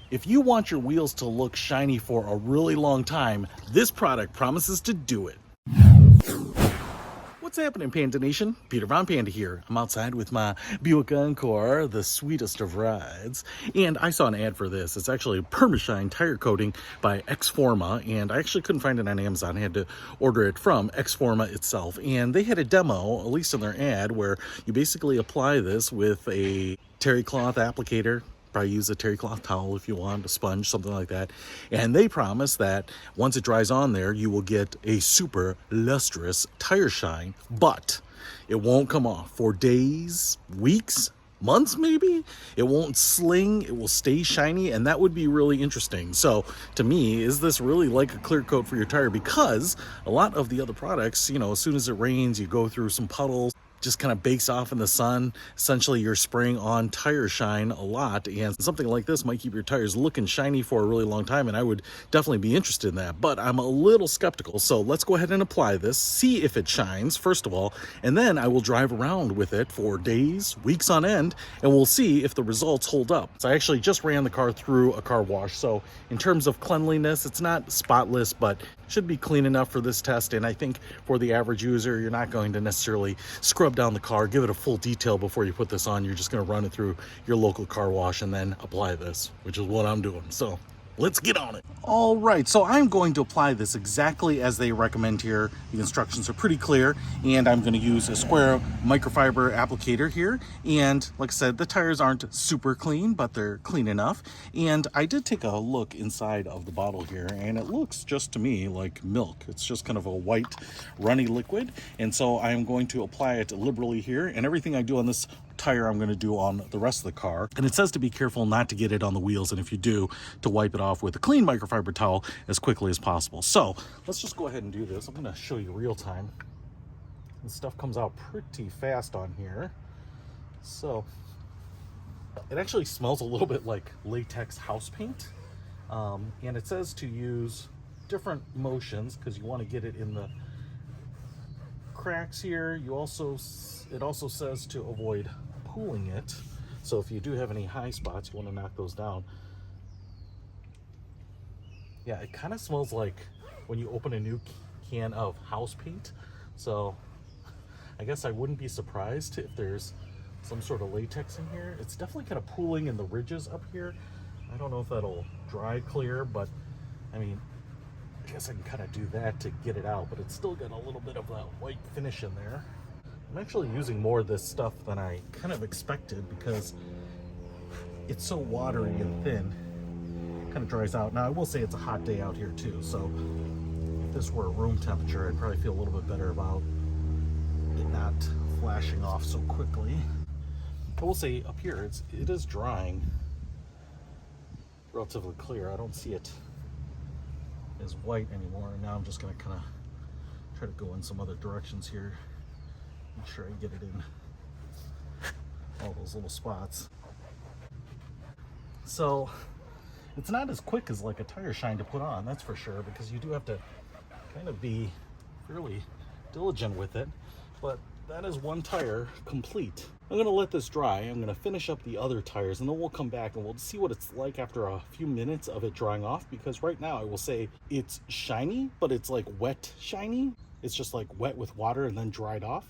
If you want your wheels to look shiny for a really long time, this product promises to do it. What's happening, Panda Nation? Peter Von Panda here. I'm outside with my Buick Encore, the sweetest of rides, and I saw an ad for this. It's actually PermaShine tire coating by Exoforma, and I actually couldn't find it on Amazon. I had to order it from Exoforma itself, and they had a demo, at least in their ad, where you basically apply this with a terry cloth applicator. Probably use a terry cloth towel if you want, a sponge, something like that. And they promise that once it dries on there, you will get a super lustrous tire shine, but it won't come off for days, weeks, months maybe. It won't sling, it will stay shiny, and that would be really interesting. So to me, is this really like a clear coat for your tire? Because a lot of the other products, you know, as soon as it rains, you go through some puddles, just kind of bakes off in the sun. Essentially, you're spraying on tire shine a lot, and something like this might keep your tires looking shiny for a really long time, and I would definitely be interested in that, but I'm a little skeptical. So let's go ahead and apply this, see if it shines first of all, and then I will drive around with it for days, weeks on end, and we'll see if the results hold up. So I actually just ran the car through a car wash, so in terms of cleanliness, it's not spotless, but should be clean enough for this test. And I think for the average user, you're not going to necessarily scrub down the car, give it a full detail before you put this on. You're just going to run it through your local car wash and then apply this, which is what I'm doing. So let's get on it. All right, so I'm going to apply this exactly as they recommend here. The instructions are pretty clear, and I'm going to use a square microfiber applicator here. And like I said, the tires aren't super clean, but they're clean enough. And I did take a look inside of the bottle here, and it looks just to me like milk. It's just kind of a white, runny liquid. And so I'm going to apply it liberally here, and everything I do on this tire I'm going to do on the rest of the car. And it says to be careful not to get it on the wheels, and if you do, to wipe it off with a clean microfiber towel as quickly as possible. So let's just go ahead and do this. I'm going to show you real time. This stuff comes out pretty fast on here. So it actually smells a little bit like latex house paint, and it says to use different motions because you want to get it in the cracks here. It also says to avoid pooling it, so if you do have any high spots, you want to knock those down. Yeah, it kind of smells like when you open a new can of house paint, so I guess I wouldn't be surprised if there's some sort of latex in here. It's definitely kind of pooling in the ridges up here. I don't know if that'll dry clear, but I mean, I guess I can kind of do that to get it out, but it's still got a little bit of that white finish in there. I'm actually using more of this stuff than I kind of expected because it's so watery and thin. It kind of dries out. Now, I will say it's a hot day out here too, so if this were room temperature, I'd probably feel a little bit better about it not flashing off so quickly. I will say up here, it is drying relatively clear. I don't see it as white anymore. And now I'm just going to kind of try to go in some other directions here. Make sure I get it in all those little spots. So it's not as quick as like a tire shine to put on, that's for sure, because you do have to kind of be fairly diligent with it. But that is one tire complete. I'm gonna let this dry. I'm gonna finish up the other tires, and then we'll come back and we'll see what it's like after a few minutes of it drying off, because right now I will say it's shiny, but it's like wet shiny. It's just like wet with water and then dried off.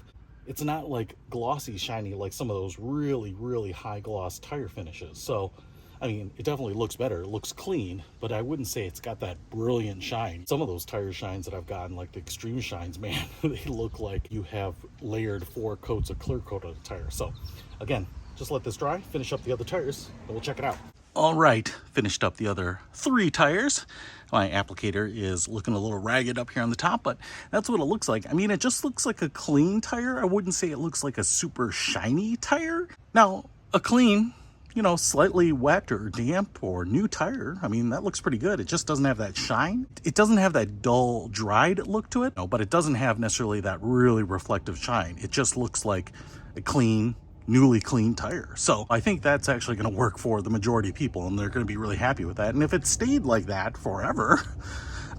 It's not like glossy shiny like some of those really, really high gloss tire finishes. So I mean, it definitely looks better. It looks clean, but I wouldn't say it's got that brilliant shine. Some of those tire shines that I've gotten, like the extreme shines, man, they look like you have layered 4 coats of clear coat on the tire. So again, just let this dry, finish up the other tires, and we'll check it out. All right, finished up the other 3 tires. My applicator is looking a little ragged up here on the top, but that's what it looks like. I mean, it just looks like a clean tire. I wouldn't say it looks like a super shiny tire. Now, a clean, you know, slightly wet or damp or new tire, I mean, that looks pretty good. It just doesn't have that shine. It doesn't have that dull, dried look to it, no, but it doesn't have necessarily that really reflective shine. It just looks like a clean, newly clean tire. So I think that's actually going to work for the majority of people, and they're going to be really happy with that. And if it stayed like that forever,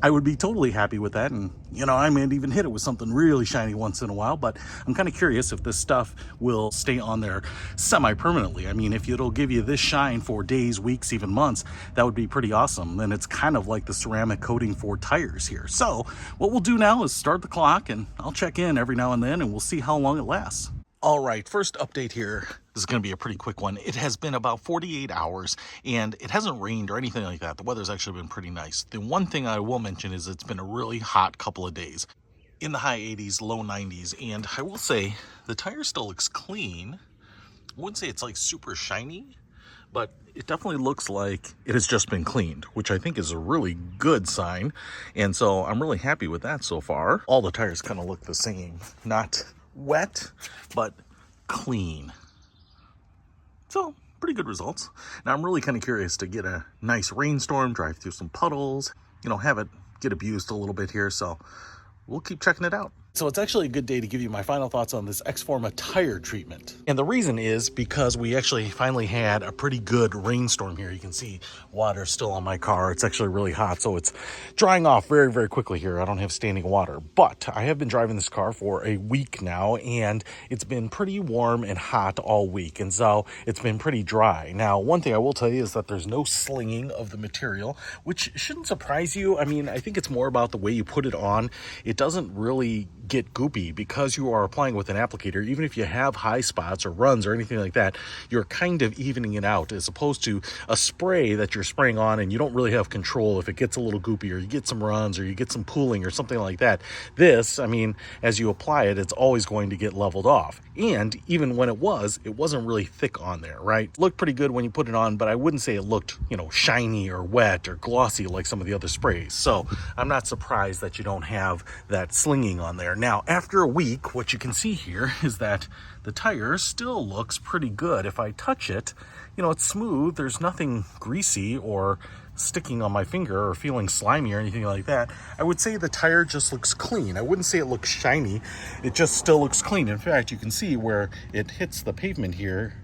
I would be totally happy with that. And, I might even hit it with something really shiny once in a while, but I'm kind of curious if this stuff will stay on there semi-permanently. I mean, if it'll give you this shine for days, weeks, even months, that would be pretty awesome. Then it's kind of like the ceramic coating for tires here. So what we'll do now is start the clock, and I'll check in every now and then, and we'll see how long it lasts. All right, first update here. This is going to be a pretty quick one. It has been about 48 hours, and it hasn't rained or anything like that. The weather's actually been pretty nice. The one thing I will mention is it's been a really hot couple of days. In the high 80s, low 90s, and I will say the tire still looks clean. I wouldn't say it's like super shiny, but it definitely looks like it has just been cleaned, which I think is a really good sign. And so I'm really happy with that so far. All the tires kind of look the same. Not wet, but clean. So pretty good results. Now I'm really kind of curious to get a nice rainstorm, drive through some puddles, have it get abused a little bit here. So we'll keep checking it out. So it's actually a good day to give you my final thoughts on this Exoforma tire treatment. And the reason is because we actually finally had a pretty good rainstorm here. You can see water still on my car. It's actually really hot, so it's drying off very, very quickly here. I don't have standing water, but I have been driving this car for a week now, and it's been pretty warm and hot all week, and so it's been pretty dry. Now, one thing I will tell you is that there's no slinging of the material, which shouldn't surprise you. I mean, I think it's more about the way you put it on. It doesn't really get goopy because you are applying with an applicator. Even if you have high spots or runs or anything like that, you're kind of evening it out, as opposed to a spray that you're spraying on and you don't really have control if it gets a little goopy or you get some runs or you get some pooling or something like that. This, I mean, as you apply it, it's always going to get leveled off. And even when it wasn't really thick on there, right? It looked pretty good when you put it on, but I wouldn't say it looked, shiny or wet or glossy like some of the other sprays. So I'm not surprised that you don't have that slinging on there. Now, after a week, what you can see here is that the tire still looks pretty good. If I touch it, it's smooth. There's nothing greasy or sticking on my finger or feeling slimy or anything like that. I would say the tire just looks clean. I wouldn't say it looks shiny. It just still looks clean. In fact, you can see where it hits the pavement here,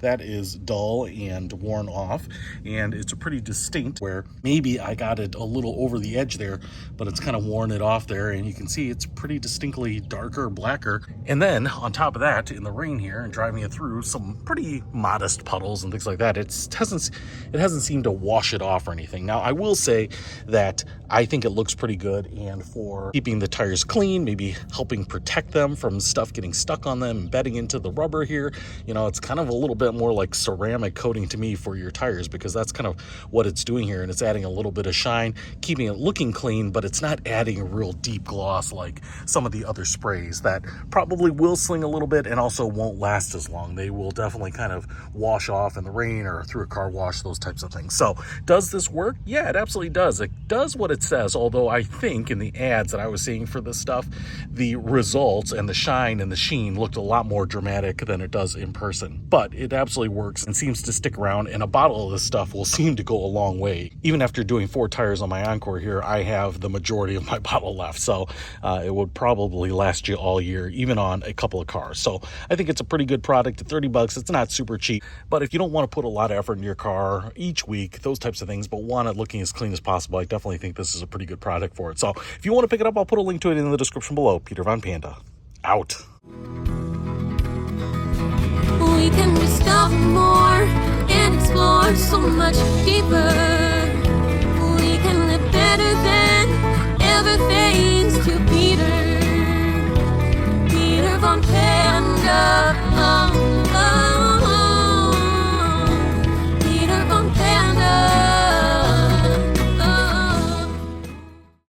that is dull and worn off, and it's a pretty distinct where maybe I got it a little over the edge there, but it's kind of worn it off there, and you can see it's pretty distinctly darker, blacker. And then on top of that, in the rain here and driving it through some pretty modest puddles and things like that, it hasn't seemed to wash it off or anything. Now, I will say that I think it looks pretty good, and for keeping the tires clean, maybe helping protect them from stuff getting stuck on them, embedding into the rubber here, it's kind of a little bit more like ceramic coating to me for your tires, because that's kind of what it's doing here, and it's adding a little bit of shine, keeping it looking clean, but it's not adding a real deep gloss like some of the other sprays that probably will sling a little bit and also won't last as long. They will definitely kind of wash off in the rain or through a car wash, those types of things. So does this work? Yeah, it absolutely does. It does what it says, although I think in the ads that I was seeing for this stuff, the results and the shine and the sheen looked a lot more dramatic than it does in person. But it absolutely works and seems to stick around, and a bottle of this stuff will seem to go a long way. Even after doing 4 tires on my Encore here, I have the majority of my bottle left, so it would probably last you all year, even on a couple of cars. So I think it's a pretty good product at $30. It's not super cheap, but if you don't want to put a lot of effort into your car each week, those types of things, but want it looking as clean as possible, I definitely think this is a pretty good product for it. So if you want to pick it up, I'll put a link to it in the description below. Peter Von Panda, out. We can discover more and explore so much deeper. We can live better than ever thanks to Peter Von Panda.